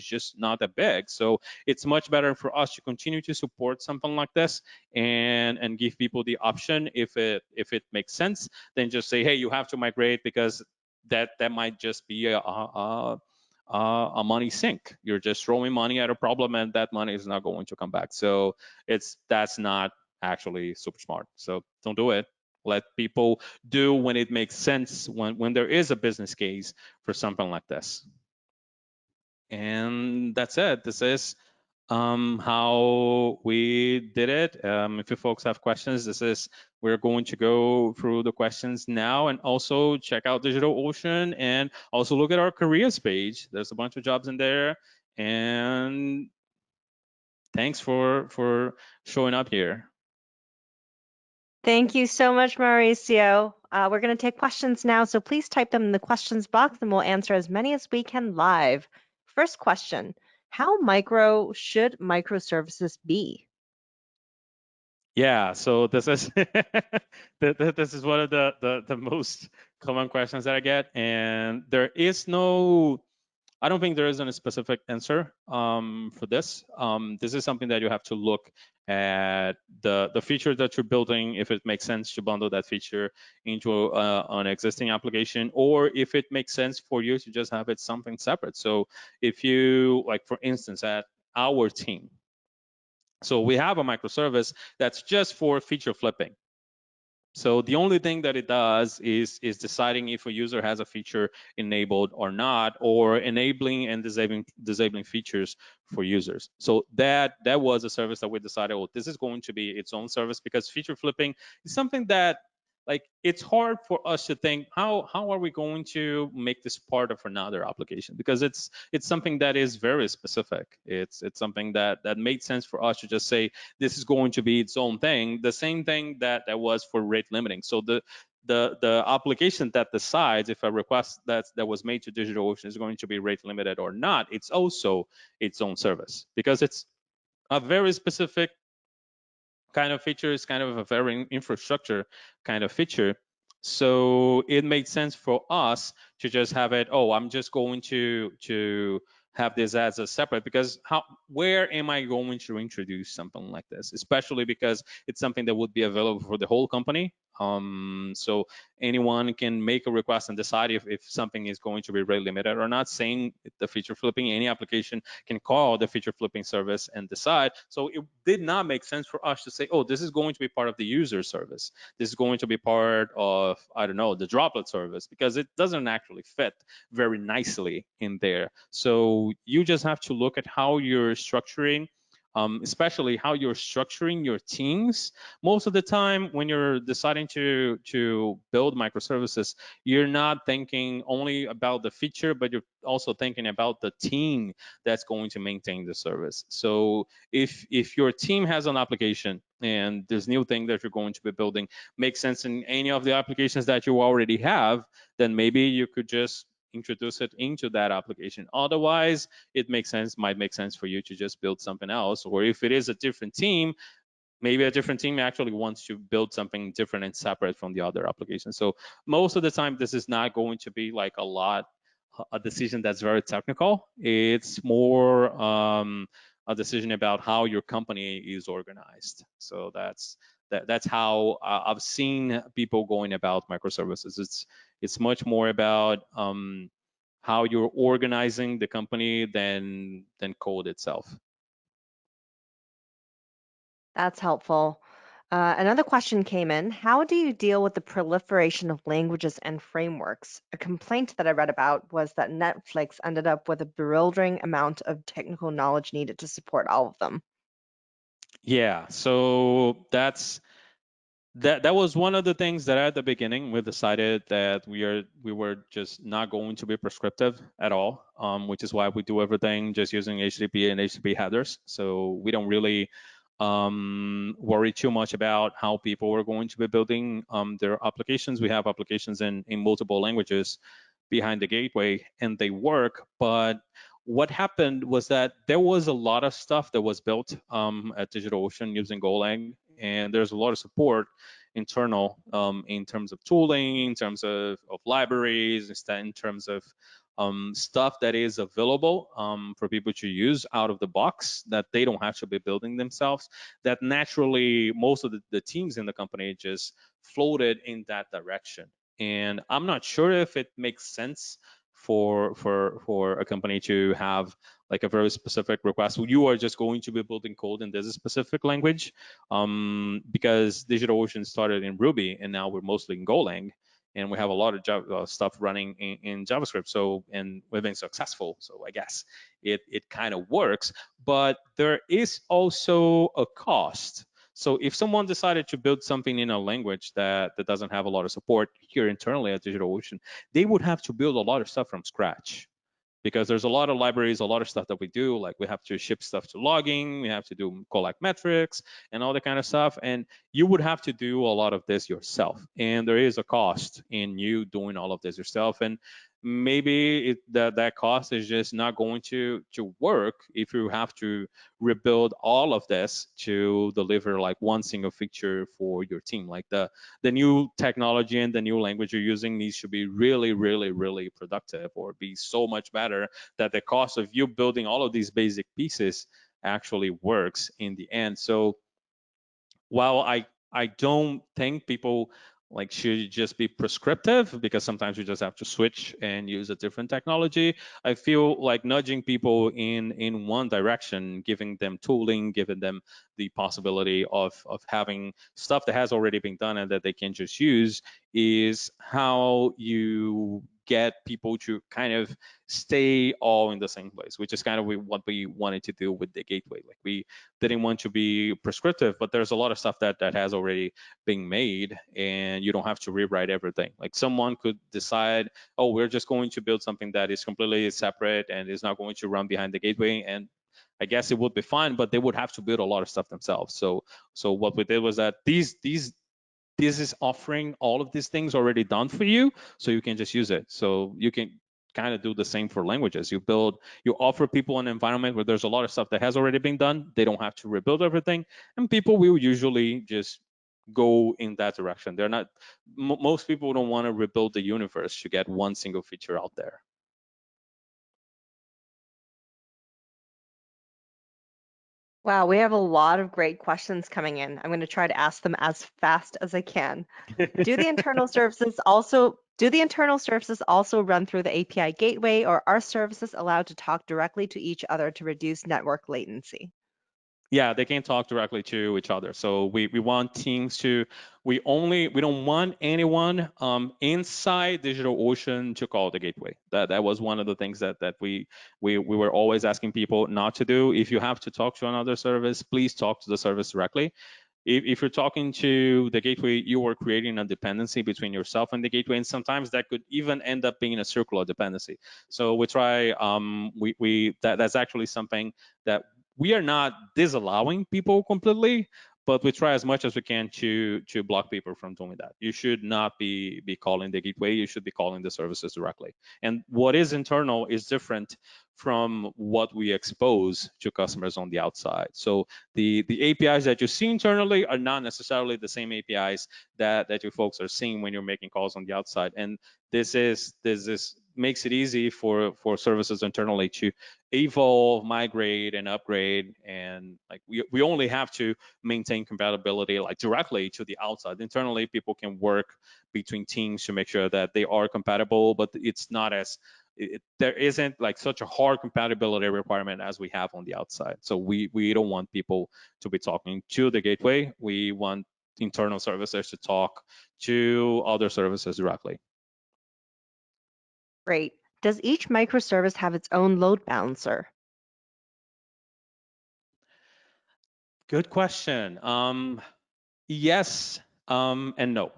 just not that big. So it's much better for us to continue to support something like this, and give people the option if it makes sense, than just say, hey, you have to migrate, because that might just be a money sink. You're just throwing money at a problem, and that money is not going to come back. So that's not actually super smart. So don't do it. Let people do when it makes sense, when there is a business case for something like this. And that's it. This is how we did it. If you folks have questions, we're going to go through the questions now, and also check out DigitalOcean, and also look at our careers page. There's a bunch of jobs in there. And thanks for showing up here. Thank you so much, Mauricio. We're going to take questions now, so please type them in the questions box and we'll answer as many as we can live. First question, how micro should microservices be? Yeah, so this is this is one of the most common questions that I get, and I don't think there is any specific answer for this. This is something that you have to look at the feature that you're building, if it makes sense to bundle that feature into an existing application, or if it makes sense for you to just have it something separate. So if you, like, for instance, at our team, so we have a microservice that's just for feature flipping. So the only thing that it does is deciding if a user has a feature enabled or not, or enabling and disabling features for users. So that was a service that we decided, oh, this is going to be its own service, because feature flipping is something that, like, it's hard for us to think how are we going to make this part of another application, because it's something that is very specific. It's something that made sense for us to just say this is going to be its own thing, the same thing that was for rate limiting. So the application that decides if a request that was made to DigitalOcean is going to be rate limited or not, it's also its own service, because it's a very specific kind of feature. Is kind of a very infrastructure kind of feature. So it made sense for us to just have it, oh, I'm just going to have this as a separate, because where am I going to introduce something like this, especially because it's something that would be available for the whole company. So anyone can make a request and decide if something is going to be rate limited or not. Saying the feature flipping, any application can call the feature flipping service and decide. So it did not make sense for us to say, oh, this is going to be part of the user service. This is going to be part of, I don't know, the droplet service, because it doesn't actually fit very nicely in there. So you just have to look at how you're structuring, especially how you're structuring your teams. Most of the time when you're deciding to build microservices, you're not thinking only about the feature, but you're also thinking about the team that's going to maintain the service. So if your team has an application and this new thing that you're going to be building makes sense in any of the applications that you already have, then maybe you could just introduce it into that application. Otherwise, might make sense for you to just build something else. Or if it is a different team, maybe a different team actually wants to build something different and separate from the other application. So most of the time, this is not going to be like a decision that's very technical. It's more a decision about how your company is organized. So that's how I've seen people going about microservices. It's much more about how you're organizing the company than code itself. That's helpful. Another question came in. How do you deal with the proliferation of languages and frameworks? A complaint that I read about was that Netflix ended up with a bewildering amount of technical knowledge needed to support all of them. Yeah, so that was one of the things that at the beginning we decided that we were just not going to be prescriptive at all, which is why we do everything just using HTTP and HTTP headers. So we don't really worry too much about how people are going to be building their applications. We have applications in multiple languages behind the gateway, and they work. But what happened was that there was a lot of stuff that was built at DigitalOcean using Golang, and there's a lot of support internal in terms of tooling, in terms of libraries, in terms of stuff that is available for people to use out of the box that they don't have to be building themselves, that naturally most of the teams in the company just floated in that direction. And I'm not sure if it makes sense for a company to have like a very specific request. You are just going to be building code in this specific language, because DigitalOcean started in Ruby and now we're mostly in Golang, and we have a lot of stuff running in JavaScript. So, and we've been successful. So I guess it kind of works, but there is also a cost. So if someone decided to build something in a language that doesn't have a lot of support here internally at DigitalOcean, they would have to build a lot of stuff from scratch, because there's a lot of libraries, a lot of stuff that we do. Like we have to ship stuff to logging, we have to do collect metrics and all that kind of stuff. And you would have to do a lot of this yourself. And there is a cost in you doing all of this yourself. And maybe that cost is just not going to work if you have to rebuild all of this to deliver like one single feature for your team. Like the new technology and the new language you're using needs to be really, really, really productive, or be so much better that the cost of you building all of these basic pieces actually works in the end. So while I don't think people like should just be prescriptive, because sometimes you just have to switch and use a different technology, I feel like nudging people in one direction, giving them tooling, giving them the possibility of having stuff that has already been done and that they can just use, is how you get people to kind of stay all in the same place, which is kind of what we wanted to do with the gateway. Like we didn't want to be prescriptive, but there's a lot of stuff that has already been made, and you don't have to rewrite everything. Like someone could decide, oh, we're just going to build something that is completely separate and is not going to run behind the gateway, and I guess it would be fine, but they would have to build a lot of stuff themselves. So what we did was that this is offering all of these things already done for you, so you can just use it. So you can kind of do the same for languages. You offer people an environment where there's a lot of stuff that has already been done. They don't have to rebuild everything, and people will usually just go in that direction. They're not. Most people don't want to rebuild the universe to get one single feature out there. Wow, we have a lot of great questions coming in. I'm going to try to ask them as fast as I can. Do the internal services also run through the API gateway, or are services allowed to talk directly to each other to reduce network latency? Yeah, they can talk directly to each other. So we want teams to, we don't want anyone inside DigitalOcean to call the gateway. That was one of the things that we were always asking people not to do. If you have to talk to another service, please talk to the service directly. If you're talking to the gateway, you are creating a dependency between yourself and the gateway, and sometimes that could even end up being a circular dependency. So we try, that's actually something that we are not disallowing people completely, but we try as much as we can to block people from doing that. You should not be calling the gateway. You should be calling the services directly. And what is internal is different from what we expose to customers on the outside. So the APIs that you see internally are not necessarily the same APIs that you folks are seeing when you're making calls on the outside. And this makes it easy for services internally to evolve, migrate, and upgrade. And like we only have to maintain compatibility like directly to the outside. Internally, people can work between teams to make sure that they are compatible, but it's not as there isn't like such a hard compatibility requirement as we have on the outside. So we don't want people to be talking to the gateway. We want internal services to talk to other services directly. Great. Does each microservice have its own load balancer? Good question. Yes, and no.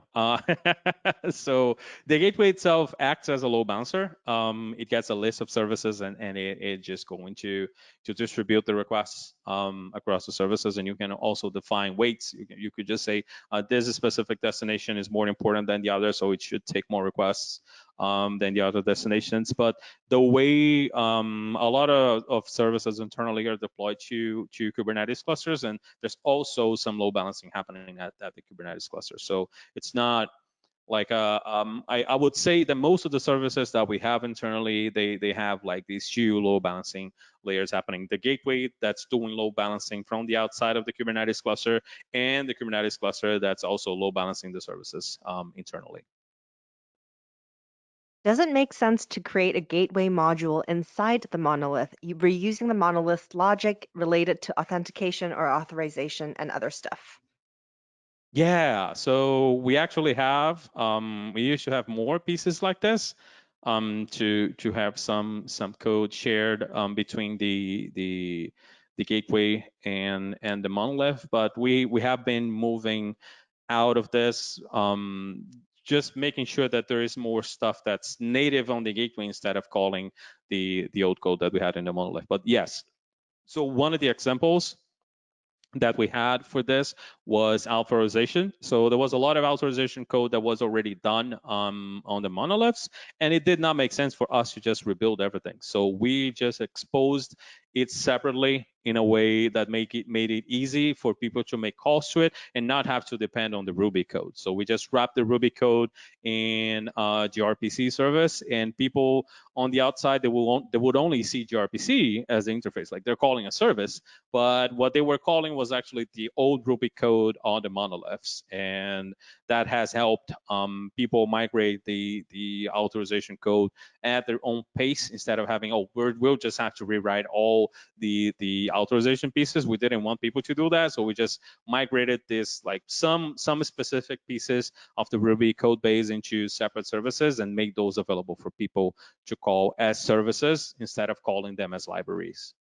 So the gateway itself acts as a load balancer. It gets a list of services and it just going to distribute the requests across the services. And you can also define weights. You could just say this specific destination is more important than the other, so it should take more requests than the other destinations. But the way a lot of services internally are deployed to Kubernetes clusters, and there's also some load balancing happening at the Kubernetes cluster. So it's not like I would say that most of the services that we have internally, they have like these two load balancing layers happening. The gateway that's doing load balancing from the outside of the Kubernetes cluster, and the Kubernetes cluster that's also load balancing the services internally. Does it make sense to create a gateway module inside the monolith, reusing the monolith logic related to authentication or authorization and other stuff? Yeah, so we actually have we used to have more pieces like this to have some code shared between the gateway and the monolith, but we have been moving out of this, just making sure that there is more stuff that's native on the gateway instead of calling the old code that we had in the monolith. But yes, so one of the examples that we had for this was authorization. So there was a lot of authorization code that was already done on the monoliths, and it did not make sense for us to just rebuild everything. So we just exposed it separately in a way that made it easy for people to make calls to it and not have to depend on the Ruby code. So we just wrapped the Ruby code in gRPC service, and people on the outside they would only see gRPC as the interface, like they're calling a service, but what they were calling was actually the old Ruby code on the monoliths, and that has helped people migrate the authorization code at their own pace instead of having, oh, we'll just have to rewrite all the authorization pieces. We didn't want people to do that, so we just migrated this like some specific pieces of the Ruby code base into separate services and make those available for people to call as services instead of calling them as libraries.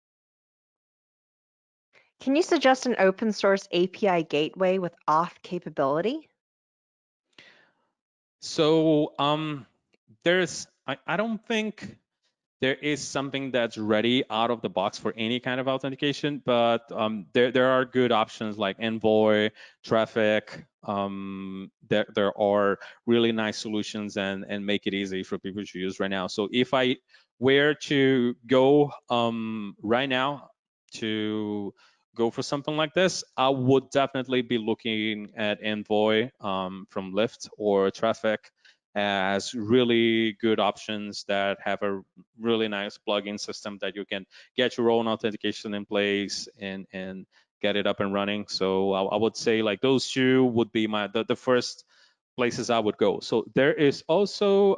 Can you suggest an open source API gateway with auth capability? So I don't think there is something that's ready out of the box for any kind of authentication, but there are good options like Envoy, Traffic. There are really nice solutions and make it easy for people to use right now. So if I were to go right now to go for something like this, I would definitely be looking at Envoy from Lyft or Traffic as really good options that have a really nice plugin system that you can get your own authentication in place and get it up and running. So I would say like those two would be the first places I would go. So there is also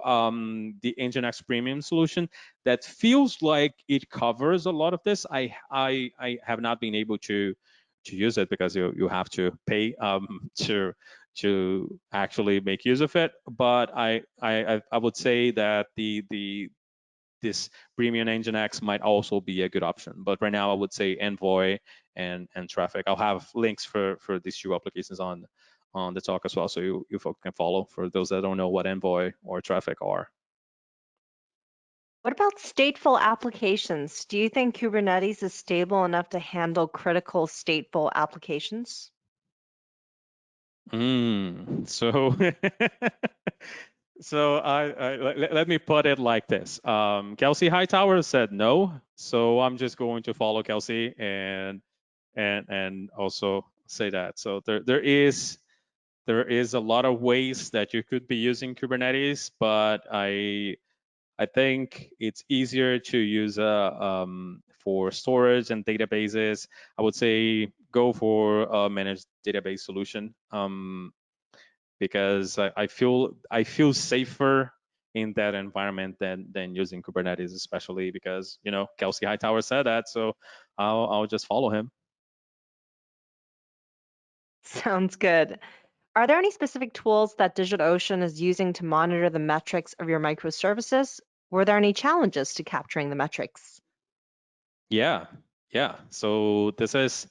the Nginx Premium solution that feels like it covers a lot of this. I have not been able to use it because you have to pay to actually make use of it. But I would say that the this premium Nginx might also be a good option. But right now I would say Envoy and Traffic. I'll have links for these two applications on the talk as well, so you folks can follow for those that don't know what Envoy or Traffic are. What about stateful applications? Do you think Kubernetes is stable enough to handle critical stateful applications? So so let me put it like this. Kelsey Hightower said no, so I'm just going to follow Kelsey and also say that. So there is a lot of ways that you could be using Kubernetes, but I think it's easier to use for storage and databases. I would say go for a managed database solution because I feel safer in that environment than using Kubernetes, especially because Kelsey Hightower said that, so I'll just follow him. Sounds good. Are there any specific tools that DigitalOcean is using to monitor the metrics of your microservices? Were there any challenges to capturing the metrics? Yeah, yeah. So this is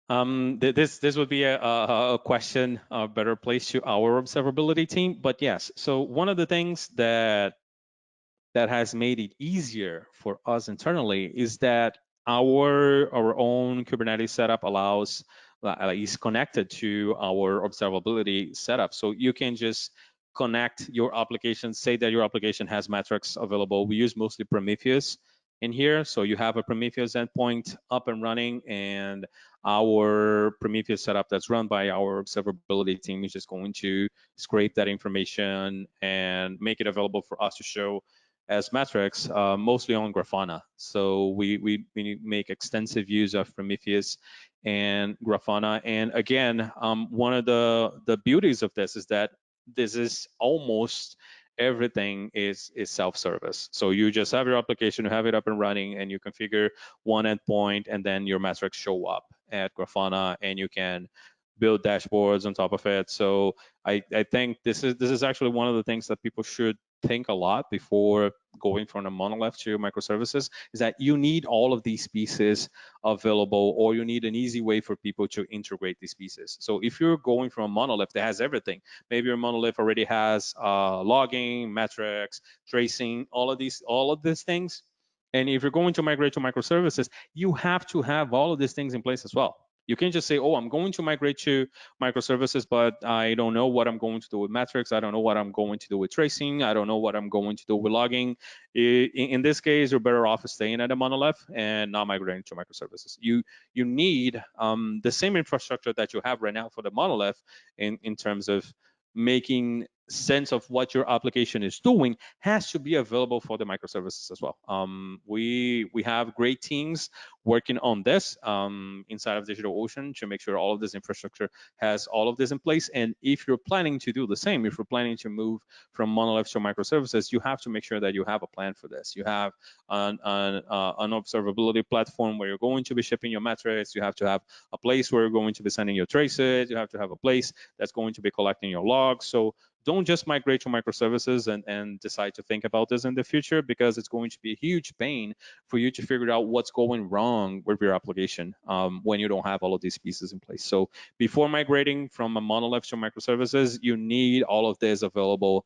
this would be a question better placed to our observability team. But yes, so one of the things that has made it easier for us internally is that our own Kubernetes setup allows is connected to our observability setup. So you can just connect your application, say that your application has metrics available. We use mostly Prometheus in here. So you have a Prometheus endpoint up and running, and our Prometheus setup that's run by our observability team is just going to scrape that information and make it available for us to show as metrics, mostly on Grafana. So we make extensive use of Prometheus and Grafana. And again, one of the beauties of this is that this is almost everything is self-service. So you just have your application, you have it up and running, and you configure one endpoint, and then your metrics show up at Grafana, and you can build dashboards on top of it. So I think this is actually one of the things that people should think a lot before going from a monolith to microservices, is that you need all of these pieces available, or you need an easy way for people to integrate these pieces. So if you're going from a monolith that has everything, maybe your monolith already has logging, metrics, tracing, all of these things. And if you're going to migrate to microservices, you have to have all of these things in place as well. You can't just say, oh, I'm going to migrate to microservices, but I don't know what I'm going to do with metrics. I don't know what I'm going to do with tracing. I don't know what I'm going to do with logging. In this case, you're better off staying at a monolith and not migrating to microservices. You need the same infrastructure that you have right now for the monolith in terms of making sense of what your application is doing has to be available for the microservices as well. We have great teams working on this inside of DigitalOcean to make sure all of this infrastructure has all of this in place. And if you're planning to do the same, if you're planning to move from monoliths to microservices, you have to make sure that you have a plan for this. You have an observability platform where you're going to be shipping your metrics. You have to have a place where you're going to be sending your traces. You have to have a place that's going to be collecting your logs. So don't just migrate to microservices and decide to think about this in the future, because it's going to be a huge pain for you to figure out what's going wrong with your application when you don't have all of these pieces in place. So before migrating from a monolith to microservices, you need all of this available,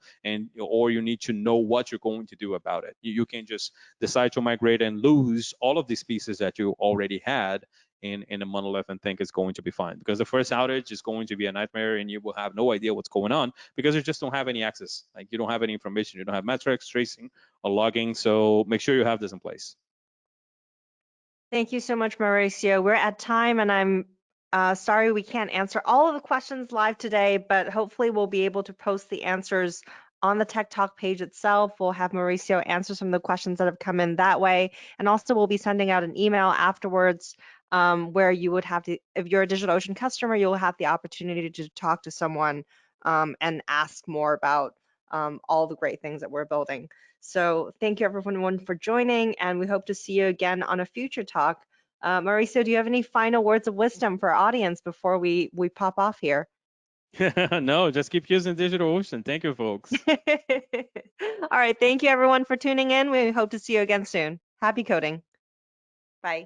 or you need to know what you're going to do about it. You can't just decide to migrate and lose all of these pieces that you already had in a monolith and think it's going to be fine, because the first outage is going to be a nightmare and you will have no idea what's going on because you just don't have any access. Like, you don't have any information, you don't have metrics, tracing, or logging. So make sure you have this in place. Thank you so much, Mauricio. We're at time, and I'm sorry we can't answer all of the questions live today, but hopefully we'll be able to post the answers on the Tech Talk page itself. We'll have Mauricio answer some of the questions that have come in that way, and also we'll be sending out an email afterwards where you would have to, if you're a DigitalOcean customer, you'll have the opportunity to talk to someone and ask more about all the great things that we're building. So thank you everyone for joining, and we hope to see you again on a future talk. Mauricio, do you have any final words of wisdom for our audience before we pop off here? No, just keep using DigitalOcean. Thank you, folks. All right, thank you everyone for tuning in. We hope to see you again soon. Happy coding. Bye.